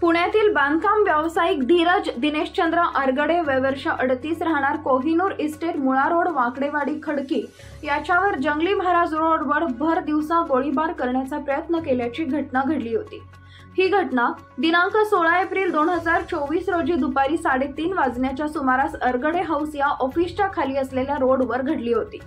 पुण्यातील बांधकाम व्यावसायिक धीरज दिनेशचंद्र आरगडे वय वर्ष 38 राहणार कोहिनूर इस्टेट मुळा रोड वाकडेवाडी खडकी याच्यावर जंगली महाराज रोडवर भर दिवसा गोळीबार करण्याचा प्रयत्न केल्याची घटना घडली होती। ही घटना दिनांक 16 एप्रिल 2024 रोजी दुपारी 3:30 वाजण्याच्या सुमारास आरगडे हाऊस या ऑफिसच्या खाली असलेल्या रोडवर घडली होती।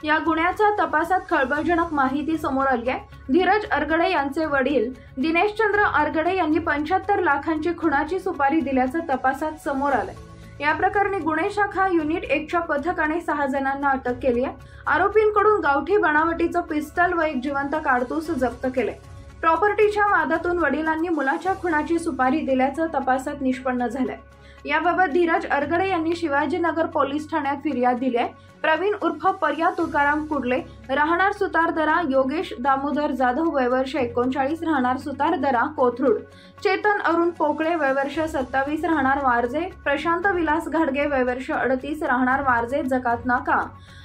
या गुन्ह्याच्या तपासात खळबळजनक माहिती समोर आली आहे। धीरज आरगडे यांचे वडील दिनेशचंद्र आरगडे यांनी 75 लाखांची खुनाची सुपारी दिल्याचं तपासात समोर आलंय। या प्रकरणी गुन्हे शाखा युनिट 1 च्या पथकाने 6 जणांना अटक केली आहे। आरोपींकडून गावठी बनावटीचं पिस्टल व एक जिवंत काडतूस जप्त केले। प्रॉपर्टीच्या वादातून वडिलांनी मुलाच्या खुनाची सुपारी दिल्याचं तपासात निष्पन्न झालंय। याबाबत धीरज आरगडे यांनी शिवाजीनगर पोलीस ठाण्यात फिर्याद दिली आहे। प्रवीण उर्फ पर्या तुकाराम कुडले राहणार सुतारदरा, योगेश दामोदर जाधव वय वर्ष 39 राहणार सुतारदरा कोथरूड, चेतन अरुण पोकळे वय वर्ष 27 राहणार वारजे, प्रशांत विलास घाडगे वय वर्ष 38 राहणार वारजे जकात नाका,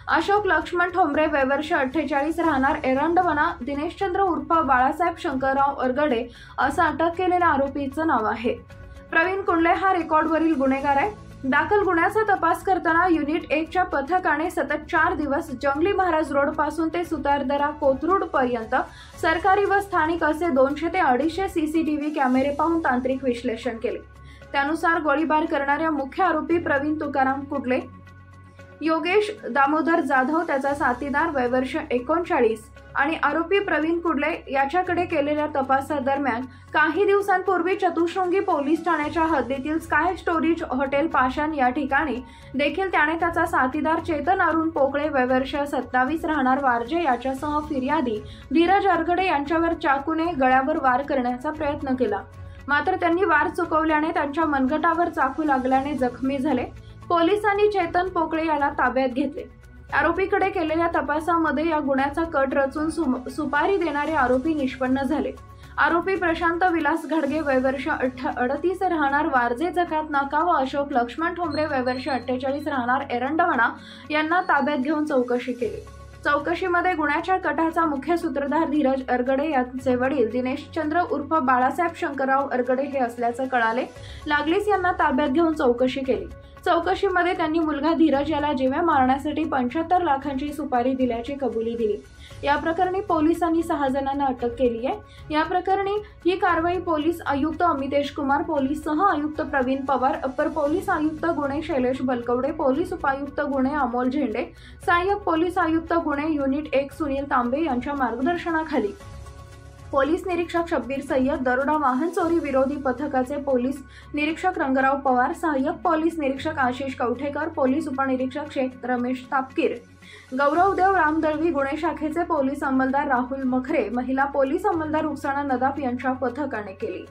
अशोक लक्ष्मण ठोंबरे वय वर्ष 48 राहणार एरंडवना, दिनेशचंद्र उर्फ बाळासाहेब शंकरराव आरगडे असं अटक केलेल्या आरोपीचं नाव आहे। प्रवीण कुंडले हा रेकॉर्डवरील गुन्हेगार आहे। दाखल गुन्ह्याचा तपास करताना युनिट 1 च्या पथकाने सतत 4 दिवस जंगली महाराज रोड पासून ते सुतारदरा कोथरूड पर्यंत सरकारी व स्थानिक असे 200 ते 250 सीसीटीव्ही कॅमेरे पाहून तांत्रिक विश्लेषण केले। त्यानुसार गोळीबार करणाऱ्या मुख्य आरोपी प्रवीण तुकाराम कुडले, योगेश दामोदर जाधव त्याचा साथीदार वय वर्ष 39 आणि आरोपी प्रवीण कुडले याच्याकडे केलेल्या तपासादरम्यान काही दिवसांपूर्वी चतुश्रृंगी पोलीस ठाण्याच्या हद्दीतील स्काय स्टोरेज हॉटेल पाषाण या ठिकाणी देखील त्याने त्याचा साथीदार चेतन अरुण पोकळे वय वर्ष 27 राहणार वारजे याच्यासह फिर्यादी धीरज आरगडे यांच्यावर चाकूने गळ्यावर वार करण्याचा प्रयत्न केला। मात्र त्यांनी वार चुकवल्याने त्यांच्या मनगटावर चाकू लागल्याने जखमी झाले। पोलिसांनी चेतन पोकळे याला ताब्यात घेतले। आरोपीकडे केलेल्या तपासामध्ये या गुन्ह्याचा कट रचून सुपारी देणारे आरोपी निष्पन्न झाले। आरोपी प्रशांत विलास घाडगे वय वर्ष 38 राहणार वारजे जकात नाका व अशोक लक्ष्मण ठोंबरे वय वर्ष 48 राहणार एरंडवना यांना ताब्यात घेऊन चौकशी केली। चौकशीमध्ये गुन्ह्याच्या कटाचा मुख्य सूत्रधार धीरज आरगडे यांचे वडील दिनेशचंद्र उर्फ बाळासाहेब शंकरराव आरगडे हे असल्याचं कळाले। लागलीच यांना ताब्यात घेऊन चौकशी केली। चौकशीमध्ये त्यांनी मुलगा धीरज याला जीवे मारण्यासाठी 75 लाखांची सुपारी दिल्याची कबुली दिली। या प्रकरणी पोलिसांनी 6 जणांना अटक केली आहे। या प्रकरणी ही कारवाई पोलीस आयुक्त अमितेश कुमार, पोलीस सह आयुक्त प्रवीण पवार, अपर पोलीस आयुक्त गुन्हे शैलेश बलकवडे, पोलीस उपायुक्त गुन्हे अमोल झेंडे, सहाय्यक पोलीस आयुक्त गुन्हे युनिट 1 सुनील तांबे यांच्या मार्गदर्शनाखाली पोलीस निरीक्षक शब्बीर सय्यद, दरोडा वाहन चोरी विरोधी पथकाचे पोलीस निरीक्षक रंगराव पवार, सहाय्यक पोलीस निरीक्षक आशिष कवठेकर, पोलीस उपनिरीक्षक शेख रमेश तापकीर, गौरवदेव रामदळवी, गुन्हे शाखेचे पोलीस अंमलदार राहुल मखरे, महिला पोलीस अंमलदार रुखसाना नदाफ यांच्या पथकाने केली।